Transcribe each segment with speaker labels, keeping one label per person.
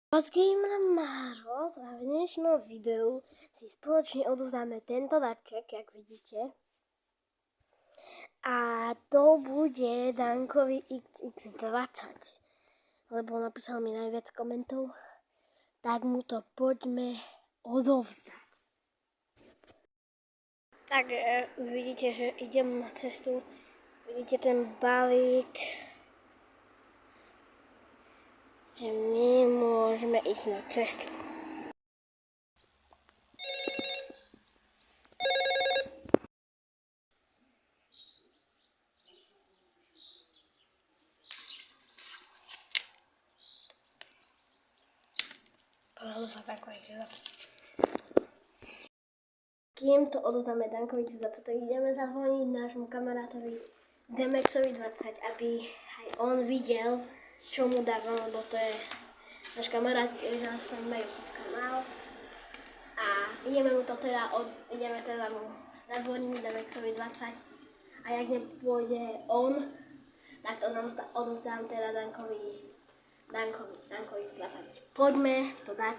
Speaker 1: S Gamer Máros a v dnešnom videu si spoločne odovzdáme tento darček, jak vidíte. A to bude Dankovi XX20, lebo napísal mi najviac komentov, tak mu to poďme odovzdať. Tak už vidíte, že idem na cestu, vidíte ten balík, že my môžeme ísť na cestu. Kým to odozdáme Dankovi za toto, ideme zazvoniť nášmu kamarátovi Demexovi 20, aby aj on videl, čo mu dávam, lebo to je náš kamarát, zase majú kanál. A ideme mu mu zazvoniť Demexovi 20 a jak nepôjde on, tak to odozdám teda Dankovi 20. Poďme to dať.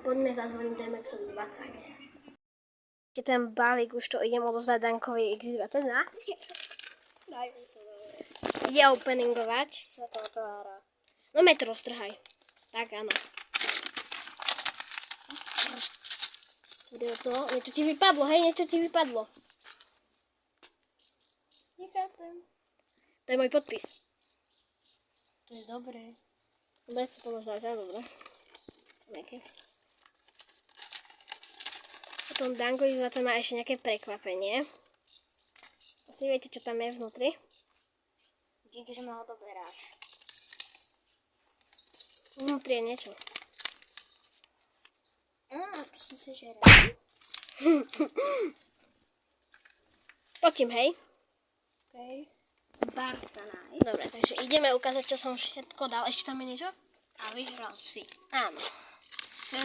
Speaker 1: Poďme zazvoniť Demexovi 20. Ten balík už to idem odozdať Dankovi X20.
Speaker 2: Daj mi to.
Speaker 1: Ide openingovať.
Speaker 2: Sa to otvára.
Speaker 1: No metro strhaj. Tak áno. Niečo ti vypadlo, hej, niečo ti vypadlo.
Speaker 2: Nechápem.
Speaker 1: To je môj podpis.
Speaker 2: To je dobré.
Speaker 1: Dobre, sa to možno aj za dobre. Nejaké. Potom Dankovi 20 má ešte nejaké prekvapenie. Asi viete, čo tam je vnútri?
Speaker 2: Díky, že ma odoberáš.
Speaker 1: Vnútri je niečo.
Speaker 2: To si sežere.
Speaker 1: Točím, hej.
Speaker 2: Okej.
Speaker 1: Barcanaj. Dobre, takže ideme ukázať, čo som všetko dal. Ešte tam je niečo?
Speaker 2: A vyhral si.
Speaker 1: Áno.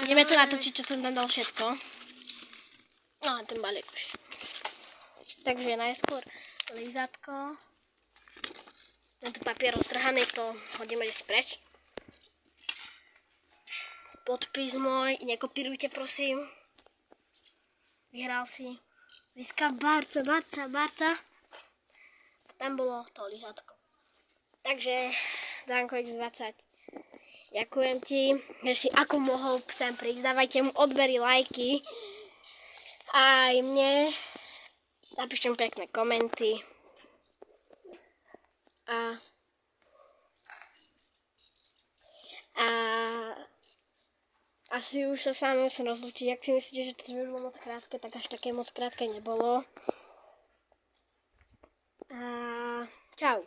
Speaker 1: Ideme to natočiť, čo som tam dal všetko. No a ten balík už. Takže najskôr lízatko. Tento papier roztrhaný, to hodíme desi preč. Podpis môj, nekopírujte prosím. Vyhral si. Dneska Barca. Tam bolo to lízatko. Takže Danko X20. Ďakujem ti, že si ako mohol sem prísť. Dávajte mu odbery, lajky. Aj mne. Napíšte mu pekné komenty. A asi už sa s vami musím rozlúčiť. Ak si myslíte, že to bolo moc krátke, tak až také moc krátke nebolo. A čau.